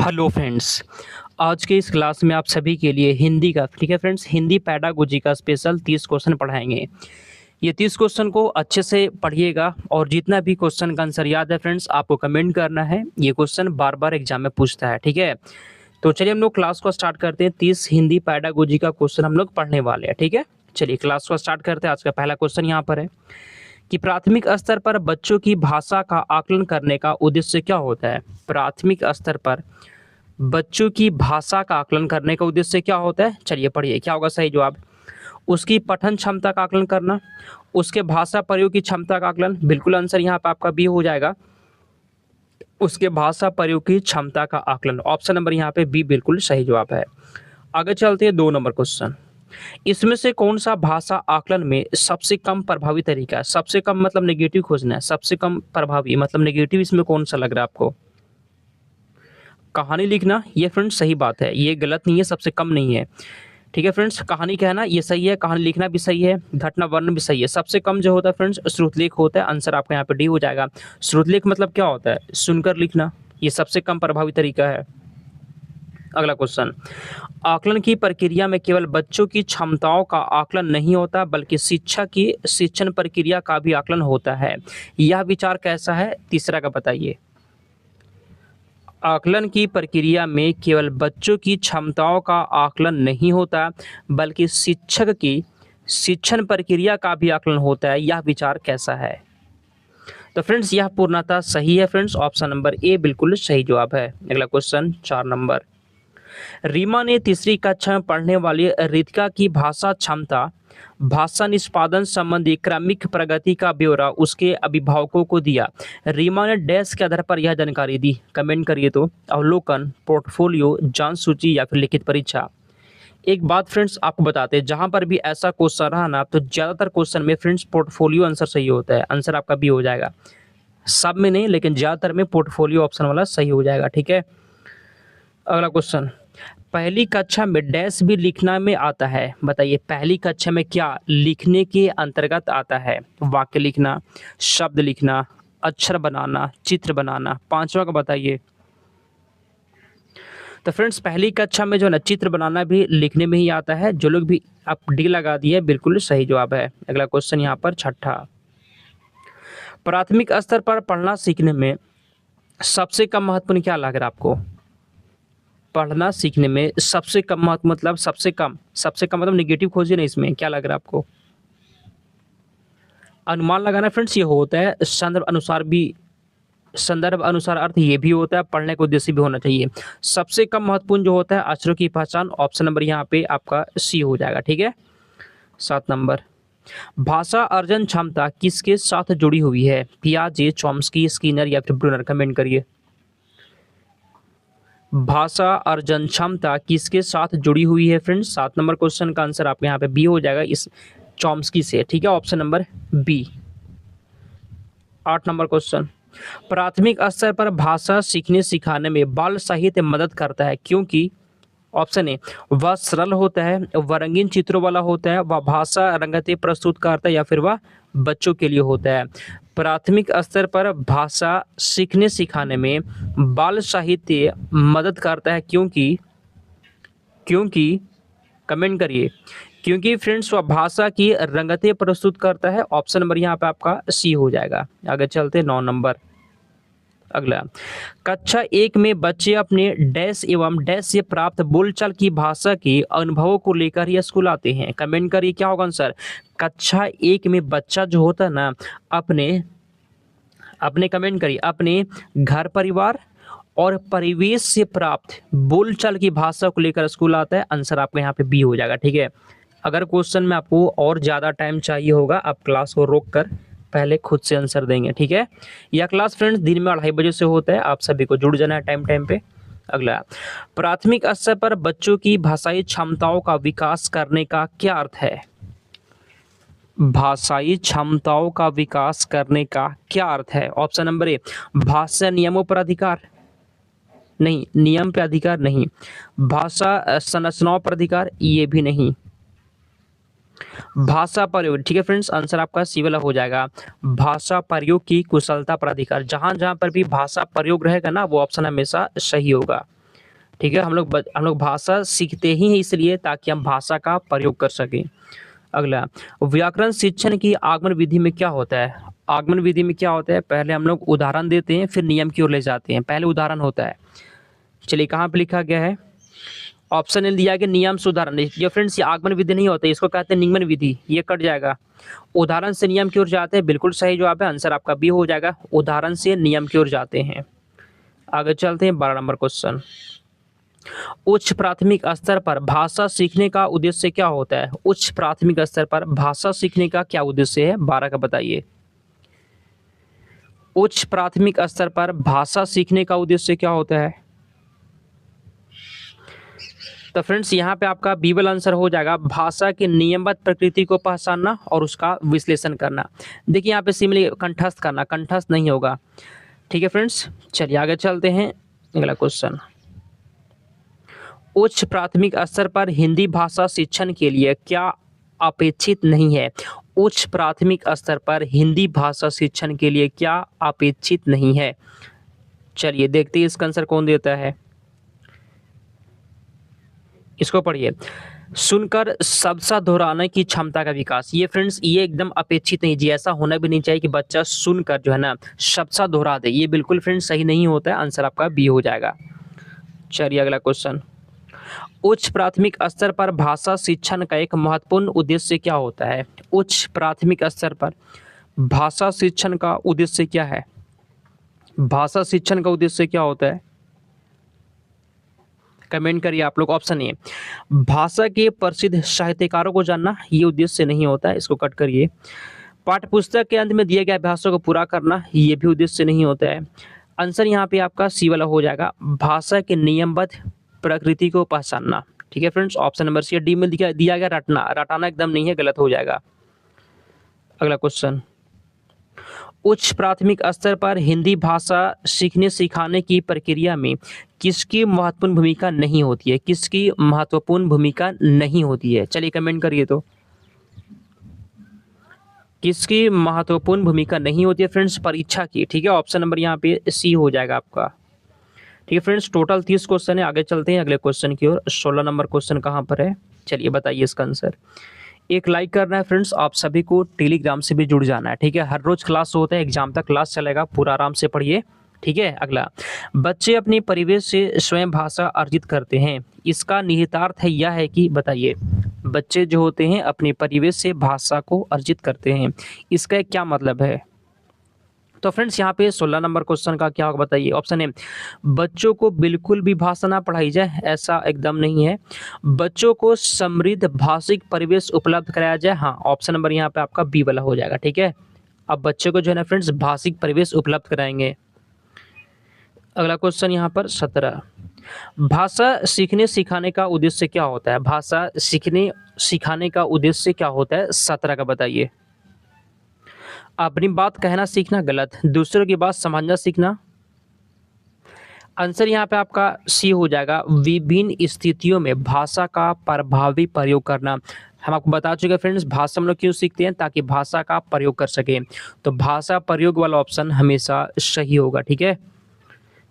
Hello friends. आज के इस क्लास में आप सभी के लिए हिंदी का ठीक है फ्रेंड्स, हिंदी पैडागोजी का स्पेशल 30 क्वेश्चन पढ़ाएंगे। ये 30 क्वेश्चन को अच्छे से पढ़िएगा और जितना भी क्वेश्चन का आंसर याद है फ्रेंड्स आपको कमेंट करना है। ये क्वेश्चन बार बार एग्जाम में पूछता है, ठीक है। तो चलिए हम लोग क्लास को स्टार्ट करते हैं। 30 हिंदी पैडागोजी का क्वेश्चन हम लोग पढ़ने वाले हैं, ठीक है। चलिए क्लास को स्टार्ट करते हैं। आज का पहला क्वेश्चन यहाँ पर है कि प्राथमिक स्तर पर बच्चों की भाषा का आकलन करने का उद्देश्य क्या होता है। प्राथमिक स्तर पर बच्चों की भाषा का आकलन करने का उद्देश्य क्या होता है। चलिए पढ़िए, क्या होगा सही जवाब। उसकी पठन क्षमता का आकलन करना, उसके भाषा प्रयोग की क्षमता का आकलन, बिल्कुल आंसर यहाँ पर आपका बी हो जाएगा। उसके भाषा प्रयोग की क्षमता का आकलन, ऑप्शन नंबर यहाँ पे बी बिल्कुल सही जवाब है। आगे चलते हैं 2 नंबर क्वेश्चन। इसमें से कौन सा भाषा आकलन में सबसे कम प्रभावी तरीका है। सबसे कम मतलब नेगेटिव खोजना है, सबसे कम प्रभावी मतलब नेगेटिव इसमें कौन सा लग रहा है आपको। कहानी लिखना, ये फ्रेंड्स सही बात है, ये गलत नहीं है, सबसे कम नहीं है, ठीक है फ्रेंड्स। कहानी कहना ये सही है, कहानी लिखना भी सही है, घटना वर्णन भी सही है। सबसे कम जो होता है फ्रेंड्स श्रुतलेख होता है, आंसर आपका यहाँ पे डी हो जाएगा। श्रुतलेख मतलब क्या होता है, सुनकर लिखना, ये सबसे कम प्रभावी तरीका है। अगला क्वेश्चन, आकलन की प्रक्रिया में केवल बच्चों की क्षमताओं का आकलन नहीं होता बल्कि शिक्षा की शिक्षण प्रक्रिया का भी आकलन होता है। यह विचार कैसा है, तीसरा का बताइए। आकलन की प्रक्रिया में केवल बच्चों की क्षमताओं का आकलन नहीं होता बल्कि शिक्षक की शिक्षण प्रक्रिया का भी आकलन होता है, यह विचार कैसा है। तो फ्रेंड्स यह पूर्णतः सही है फ्रेंड्स, ऑप्शन नंबर ए बिल्कुल सही जवाब है। अगला क्वेश्चन 4 नंबर। रीमा ने तीसरी कक्षा में पढ़ने वाली रितिका की भाषा क्षमता भाषा निष्पादन संबंधी क्रमिक प्रगति का ब्यौरा उसके अभिभावकों को दिया। रीमा ने डैश के आधार पर यह जानकारी दी, कमेंट करिए तो। अवलोकन, पोर्टफोलियो, जांच सूची या फिर लिखित परीक्षा। एक बात फ्रेंड्स आपको बताते हैं, जहां पर भी ऐसा क्वेश्चन रहा ना तो ज्यादातर क्वेश्चन में फ्रेंड्स पोर्टफोलियो आंसर सही होता है, आंसर आपका बी हो जाएगा। सब में नहीं लेकिन ज्यादातर में पोर्टफोलियो ऑप्शन वाला सही हो जाएगा, ठीक है। अगला क्वेश्चन, पहली कक्षा में डैश भी लिखना में आता है। बताइए पहली कक्षा में क्या लिखने के अंतर्गत आता है। वाक्य लिखना, शब्द लिखना, अक्षर बनाना, चित्र बनाना। पांचवा का बताइए। तो फ्रेंड्स पहली कक्षा में जो है ना चित्र बनाना भी लिखने में ही आता है। जो लोग भी आप डी लगा दिए बिल्कुल सही जवाब है। अगला क्वेश्चन यहाँ पर छठा, प्राथमिक स्तर पर पढ़ना सीखने में सबसे कम महत्वपूर्ण क्या लग रहा है आपको। पढ़ना सीखने में सबसे कम महत्व मतलब सबसे कम मतलब नेगेटिव खोजिए ना, इसमें क्या लग रहा है आपको। अनुमान लगाना फ्रेंड्स ये होता है, संदर्भ अनुसार अर्थ ये भी होता है, पढ़ने का उद्देश्य भी होना चाहिए। सबसे कम महत्वपूर्ण जो होता है अक्षरों की पहचान, ऑप्शन नंबर यहाँ पे आपका सी हो जाएगा, ठीक है। 7 नंबर, भाषा अर्जन क्षमता किसके साथ जुड़ी हुई है। पियाजे, चॉम्स्की, स्किनर या फिर ब्रूनर, कमेंट करिए। भाषा अर्जन क्षमता किसके साथ जुड़ी हुई है फ्रेंड्स। 7 नंबर क्वेश्चन का आंसर आपके यहाँ पे बी हो जाएगा, इस चॉम्स्की से, ठीक है, option number B. 8 number question, प्राथमिक स्तर पर भाषा सीखने सिखाने में बाल साहित्य मदद करता है क्योंकि ऑप्शन ए वह सरल होता है, वह रंगीन चित्रों वाला होता है, वह भाषा रंगतें प्रस्तुत करता है या फिर वह बच्चों के लिए होता है। प्राथमिक स्तर पर भाषा सीखने सिखाने में बाल साहित्य मदद करता है क्योंकि कमेंट करिए, क्योंकि फ्रेंड्स वह भाषा की रंगतें प्रस्तुत करता है, ऑप्शन नंबर यहाँ पे आपका सी हो जाएगा। आगे चलते 9 नंबर। अगला, कक्षा 1 में बच्चे अपने डैश एवं डैश से प्राप्त बोलचाल की भाषा के अनुभवों को लेकर ही स्कूल आते हैं। कमेंट करिए क्या होगा आंसर। कक्षा 1 में बच्चा जो होता है ना अपने कमेंट करिए अपने घर परिवार और परिवेश से प्राप्त बोलचाल की भाषा को लेकर स्कूल आता है, आंसर आपका यहाँ पे बी हो जाएगा, ठीक है। अगर क्वेश्चन में आपको और ज़्यादा टाइम चाहिए होगा आप क्लास को रोक कर पहले खुद से आंसर देंगे, ठीक है। यह क्लास फ्रेंड्स दिन में 2:30 बजे से होता है, आप सभी को जुड़ जाना है टाइम पे। अगला, प्राथमिक स्तर पर बच्चों की भाषाई क्षमताओं का विकास करने का क्या अर्थ है। भाषाई क्षमताओं का विकास करने का क्या अर्थ है। ऑप्शन नंबर ए भाषा नियमों पर अधिकार नहीं, नियम पे अधिकार नहीं, भाषा संरचनाओं पर अधिकार ये भी नहीं, भाषा प्रयोग, ठीक है फ्रेंड्स, आंसर आपका सी वाला हो जाएगा। भाषा प्रयोग की कुशलता पर अधिकार, जहां जहां पर भी भाषा प्रयोग रहेगा ना वो ऑप्शन हमेशा सही होगा। ठीक है, हम लोग भाषा सीखते ही हैं इसलिए ताकि हम भाषा का प्रयोग कर सकें। अगला, व्याकरण शिक्षण की आगमन विधि में क्या होता है? आगमन विधि में क्या होता है? पहले हम लोग उदाहरण देते हैं, फिर नियम की ओर ले जाते हैं। पहले उदाहरण होता है। चलिए, कहाँ पे लिखा गया है? ऑप्शन ए दिया गया नियम से उदाहरण। ये फ्रेंड्स, ये आगमन विधि नहीं होता, इसको कहते हैं निगमन विधि। ये कट जाएगा। उदाहरण से नियम की ओर जाते हैं, बिल्कुल सही जवाब है। आंसर आपका बी हो जाएगा, उदाहरण से नियम की ओर जाते हैं। आगे चलते हैं, 12 नंबर क्वेश्चन। उच्च प्राथमिक स्तर पर भाषा सीखने का उद्देश्य क्या होता है? उच्च प्राथमिक स्तर पर भाषा सीखने का क्या उद्देश्य है? 12 का बताइए। उच्च प्राथमिक स्तर पर भाषा सीखने का उद्देश्य क्या होता है? तो फ्रेंड्स, यहाँ पे आपका बी वाला आंसर हो जाएगा, भाषा की नियमबद्ध प्रकृति को पहचानना और उसका विश्लेषण करना। देखिए, यहाँ पे सिमिली कंठस्थ करना, कंठस्थ नहीं होगा। ठीक है फ्रेंड्स, चलिए आगे चलते हैं। अगला क्वेश्चन, उच्च प्राथमिक स्तर पर हिंदी भाषा शिक्षण के लिए क्या अपेक्षित नहीं है? उच्च प्राथमिक स्तर पर हिंदी भाषा शिक्षण के लिए क्या अपेक्षित नहीं है? चलिए देखते हैं इसका आंसर कौन देता है। इसको पढ़िए, सुनकर शब्द दोहराने की क्षमता का विकास। ये फ्रेंड्स, ये एकदम अपेक्षित नहीं जी, ऐसा होना भी नहीं चाहिए कि बच्चा सुनकर जो है ना शब्द दोहरा दे। ये बिल्कुल फ्रेंड्स सही नहीं होता है। आंसर आपका बी हो जाएगा। चलिए अगला क्वेश्चन, उच्च प्राथमिक स्तर पर भाषा शिक्षण का एक महत्वपूर्ण उद्देश्य क्या होता है? उच्च प्राथमिक स्तर पर भाषा शिक्षण का उद्देश्य क्या है? भाषा शिक्षण का उद्देश्य क्या होता है? कमेंट करिए आप लोग। ऑप्शन ए, भाषा के प्रसिद्ध साहित्यकारों को जानना, ये उद्देश्य नहीं होता है, इसको कट करिए। पाठ्यपुस्तक के अंत में दिए गए अभ्यासों को पूरा करना, ये भी उद्देश्य नहीं होता है। आंसर यहाँ पे आपका सी वाला हो जाएगा, भाषा के नियमबद्ध प्रकृति को पहचानना। ठीक है friends, option number C. D में दिया गया रटना, रटाना एकदम नहीं है, गलत हो जाएगा। अगला क्वेश्चन, उच्च प्राथमिक स्तर पर हिंदी भाषा सीखने सिखाने की प्रक्रिया में किसकी महत्वपूर्ण भूमिका नहीं होती है? किसकी महत्वपूर्ण भूमिका नहीं होती है? चलिए कमेंट करिए तो, किसकी महत्वपूर्ण भूमिका नहीं होती है फ्रेंड्स? परीक्षा की। ठीक है, ऑप्शन नंबर यहाँ पे सी हो जाएगा आपका। ठीक है फ्रेंड्स, टोटल 30 क्वेश्चन है। आगे चलते हैं अगले क्वेश्चन की ओर। 16 नंबर क्वेश्चन कहाँ पर है? चलिए बताइए इसका आंसर। एक लाइक करना है फ्रेंड्स, आप सभी को टेलीग्राम से भी जुड़ जाना है। ठीक है, हर रोज क्लास होता है, एग्जाम तक क्लास चलेगा, पूरा आराम से पढ़िए। ठीक है, अगला, बच्चे अपने परिवेश से स्वयं भाषा अर्जित करते हैं, इसका निहितार्थ है यह है कि, बताइए, बच्चे जो होते हैं अपने परिवेश से भाषा को अर्जित करते हैं, इसका क्या मतलब है? तो फ्रेंड्स, यहाँ पे 16 नंबर क्वेश्चन का क्या होगा बताइए। ऑप्शन ए, बच्चों को बिल्कुल भी भाषा ना पढ़ाई जाए, ऐसा एकदम नहीं है। बच्चों को समृद्ध भाषिक परिवेश उपलब्ध कराया जाए, हाँ, ऑप्शन नंबर यहाँ पे आपका बी वाला हो जाएगा। ठीक है, अब बच्चों को जो है ना फ्रेंड्स भाषिक परिवेश उपलब्ध कराएंगे। अगला क्वेश्चन यहाँ पर 17, भाषा सीखने सिखाने का उद्देश्य क्या होता है? भाषा सीखने सिखाने का उद्देश्य क्या होता है? 17 का बताइए। अपनी बात कहना सीखना, गलत। दूसरों की बात समझना सीखना। आंसर यहाँ पे आपका सी हो जाएगा, विभिन्न स्थितियों में भाषा का प्रभावी प्रयोग करना। हम आपको बता चुके हैं फ्रेंड्स, भाषा हम लोग क्यों सीखते हैं? ताकि भाषा का प्रयोग कर सकें। तो भाषा प्रयोग वाला ऑप्शन हमेशा सही होगा। ठीक है,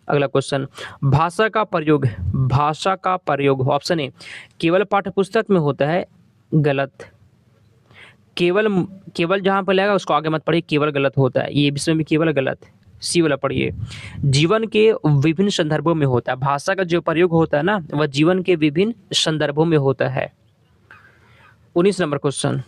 अगला क्वेश्चन, भाषा का प्रयोग, भाषा का प्रयोग ऑप्शन ए केवल पाठ्यपुस्तक में होता है, गलत। केवल जहाँ पर लगेगा उसको आगे मत पढ़िए, केवल गलत होता है, ये इसमें भी केवल गलत। सी वाला पढ़िए, जीवन के विभिन्न संदर्भों में होता है। भाषा का जो प्रयोग होता है ना, वह जीवन के विभिन्न संदर्भों में होता है। 19 नंबर क्वेश्चन,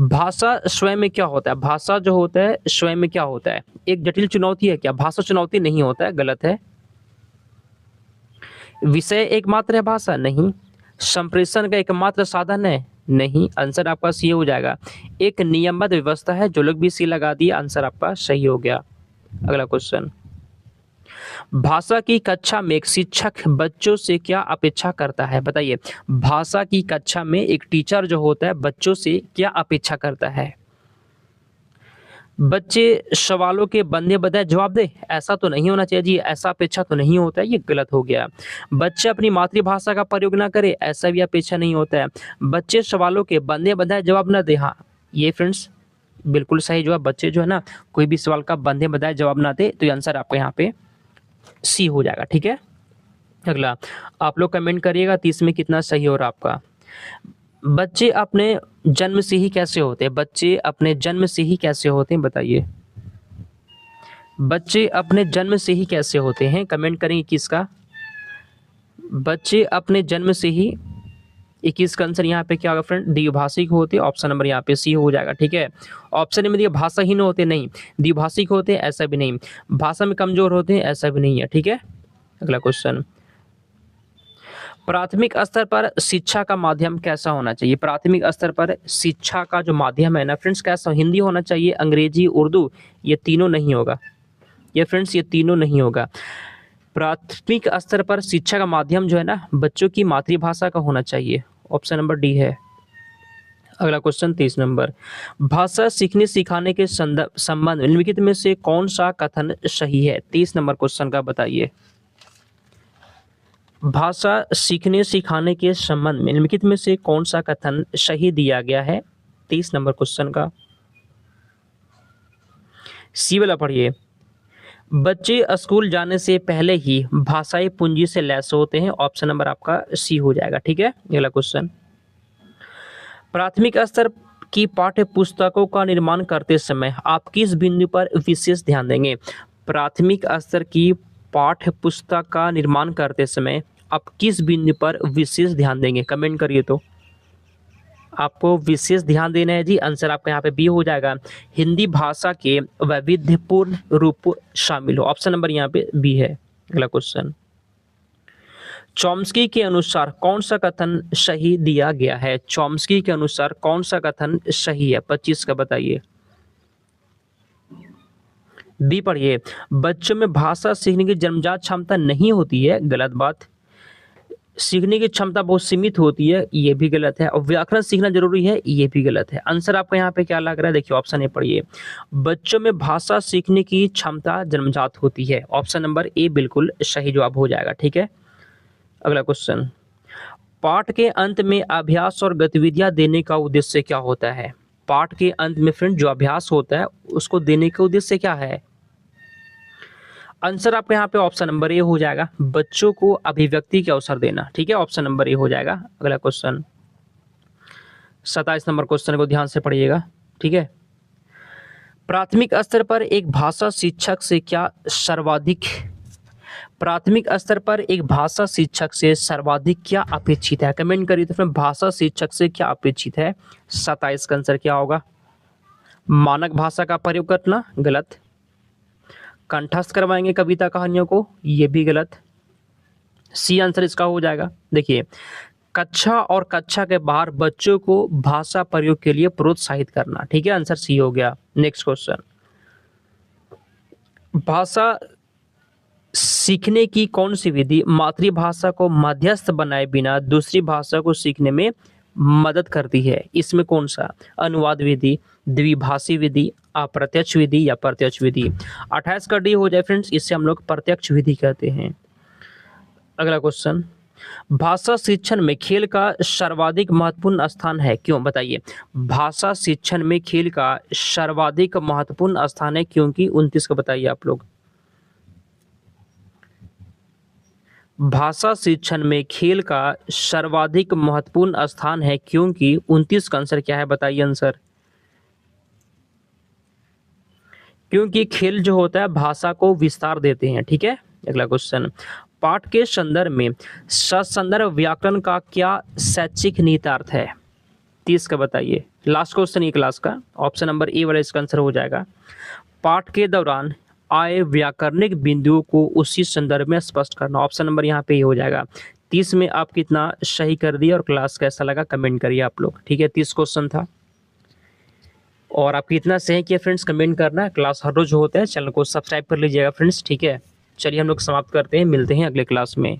भाषा स्वयं में क्या होता है? भाषा जो होता है स्वयं में क्या होता है? एक जटिल चुनौती है क्या? भाषा चुनौती नहीं होता है, गलत है। विषय एकमात्र है भाषा? नहीं। संप्रेषण का एकमात्र साधन है? नहीं। आंसर आपका सी हो जाएगा, एक नियमबद्ध व्यवस्था है। जो लोग भी सी लगा दिए, आंसर आपका सही हो गया। अगला क्वेश्चन, भाषा की कक्षा में एक शिक्षक बच्चों से क्या अपेक्षा करता है? बताइए, भाषा की कक्षा में एक टीचर जो होता है बच्चों से क्या अपेक्षा करता है? बच्चे सवालों के बंदे बजाय जवाब दे, ऐसा तो नहीं होना चाहिए जी, ऐसा अपेक्षा तो नहीं होता है, ये गलत हो गया। बच्चे अपनी मातृभाषा का प्रयोग ना करे, ऐसा भी अपेक्षा नहीं होता है। बच्चे सवालों के बंदे बजाय जवाब ना दे, हाँ, ये फ्रेंड्स बिल्कुल सही जवाब। बच्चे जो है ना कोई भी सवाल का बंदे बजाय जवाब ना दे, तो ये आंसर आपका यहाँ पे सी हो जाएगा। ठीक है, अगला आप लोग कमेंट करिएगा 30 में कितना सही हो रहा आपका। बच्चे अपने जन्म से ही कैसे होते हैं? बच्चे अपने जन्म से ही कैसे होते हैं बताइए। बच्चे अपने जन्म से ही कैसे होते हैं? कमेंट करेंगे किसका? बच्चे अपने जन्म से ही 21 का आंसर यहाँ पे क्या होगा फ्रेंड? द्विभाषिक होते। ऑप्शन नंबर यहाँ पे सी हो जाएगा। ठीक है, ऑप्शन में दिया भाषाहीन होते नहीं, द्विभाषिक होते ऐसा भी नहीं, भाषा में कमजोर होते हैं ऐसा भी नहीं है। ठीक है, अगला क्वेश्चन, प्राथमिक स्तर पर शिक्षा का माध्यम कैसा होना चाहिए? प्राथमिक स्तर पर शिक्षा का जो माध्यम है ना फ्रेंड्स कैसा? हिंदी होना चाहिए, अंग्रेजी, उर्दू, ये तीनों नहीं होगा। ये फ्रेंड्स ये तीनों नहीं होगा। प्राथमिक स्तर पर शिक्षा का माध्यम जो है ना बच्चों की मातृभाषा का होना चाहिए। ऑप्शन नंबर डी है। अगला क्वेश्चन 30 नंबर, भाषा सीखने सिखाने के संबंध निम्नलिखित में से कौन सा कथन सही है? 30 नंबर क्वेश्चन का बताइए। भाषा सीखने सिखाने के संबंध में निम्नलिखित में से कौन सा कथन सही दिया गया है? 30 नंबर क्वेश्चन का सी वाला पढ़िए। बच्चे स्कूल जाने से पहले ही भाषाई पूंजी से लैस होते हैं। ऑप्शन नंबर आपका सी हो जाएगा। ठीक है, अगला क्वेश्चन, प्राथमिक स्तर की पाठ्य पुस्तकों का निर्माण करते समय आप किस बिंदु पर विशेष ध्यान देंगे? प्राथमिक स्तर की पाठ्य पुस्तक का निर्माण करते समय आप किस बिंदु पर विशेष ध्यान देंगे? कमेंट करिए। तो आपको विशेष ध्यान देना है जी। आंसर आपका यहाँ पे बी हो जाएगा, हिंदी भाषा के वैविध्यपूर्ण रूप शामिल हो। ऑप्शन नंबर यहाँ पे बी है। अगला क्वेश्चन, चॉम्स्की के अनुसार कौन सा कथन सही दिया गया है? चॉम्स्की के अनुसार कौन सा कथन सही है? 25 का बताइए। बी पढ़िए, बच्चों में भाषा सीखने की जन्मजात क्षमता नहीं होती है। गलत बात। सीखने की क्षमता बहुत सीमित होती है, ये भी गलत है। और व्याकरण सीखना जरूरी है, ये भी गलत है। आंसर आपका यहाँ पे क्या लग रहा है? देखिए ऑप्शन ए पढ़िए, बच्चों में भाषा सीखने की क्षमता जन्मजात होती है। ऑप्शन नंबर ए बिल्कुल सही जवाब हो जाएगा। ठीक है, अगला क्वेश्चन, पाठ के अंत में अभ्यास और गतिविधियां देने का उद्देश्य क्या होता है? पाठ के अंत में फ्रेंड जो अभ्यास होता है उसको देने का उद्देश्य क्या है? आंसर आपके यहाँ पे ऑप्शन नंबर ए हो जाएगा, बच्चों को अभिव्यक्ति के अवसर देना। ठीक है, ऑप्शन नंबर ए हो जाएगा। अगला क्वेश्चन 27 नंबर क्वेश्चन को ध्यान से पढ़िएगा। ठीक है, प्राथमिक स्तर पर एक भाषा शिक्षक से क्या सर्वाधिक प्राथमिक स्तर पर एक भाषा शिक्षक से सर्वाधिक क्या अपेक्षित है? कमेंट करिए तो फिर भाषा शिक्षक से क्या अपेक्षित है? 27 का आंसर क्या होगा? मानक भाषा का प्रयोग करना। गलत। कंठस्थ करवाएंगे कविता कहानियों को, ये भी गलत। सी आंसर इसका हो जाएगा। देखिए, कक्षा और कक्षा के बाहर बच्चों को भाषा प्रयोग के लिए प्रोत्साहित करना। ठीक है, आंसर सी हो गया। नेक्स्ट क्वेश्चन, भाषा सीखने की कौन सी विधि मातृभाषा को मध्यस्थ बनाए बिना दूसरी भाषा को सीखने में मदद करती है? इसमें कौन सा? अनुवाद विधि, द्विभाषी विधि, अप्रत्यक्ष विधि या प्रत्यक्ष विधि? 28 का डी हो जाए फ्रेंड्स, इससे हम लोग प्रत्यक्ष विधि कहते हैं। अगला क्वेश्चन, भाषा शिक्षण में खेल का सर्वाधिक महत्वपूर्ण स्थान है, क्यों? बताइए। भाषा शिक्षण में खेल का सर्वाधिक महत्वपूर्ण स्थान है क्योंकि? 29 का बताइए आप लोग। भाषा शिक्षण में खेल का सर्वाधिक महत्वपूर्ण स्थान है क्योंकि? 29 का आंसर क्या है? बताइए आंसर। क्योंकि खेल जो होता है भाषा को विस्तार देते हैं। ठीक है, अगला क्वेश्चन, पाठ के संदर्भ में ससंदर्भ व्याकरण का क्या शैक्षिक निहितार्थ है? 30 का बताइए। लास्ट क्वेश्चन ये क्लास का, ऑप्शन नंबर ए वाला इसका आंसर हो जाएगा। पाठ के दौरान आए व्याकरणिक बिंदुओं को उसी संदर्भ में स्पष्ट करना। ऑप्शन नंबर यहाँ पे ही हो जाएगा। 30 में आप कितना सही कर दिया और क्लास कैसा लगा कमेंट करिए आप लोग। ठीक है, 30 क्वेश्चन था और आप कितना सही किया फ्रेंड्स कमेंट करना। क्लास हर रोज होता है, चैनल को सब्सक्राइब कर लीजिएगा फ्रेंड्स। ठीक है, चलिए हम लोग समाप्त करते हैं, मिलते हैं अगले क्लास में।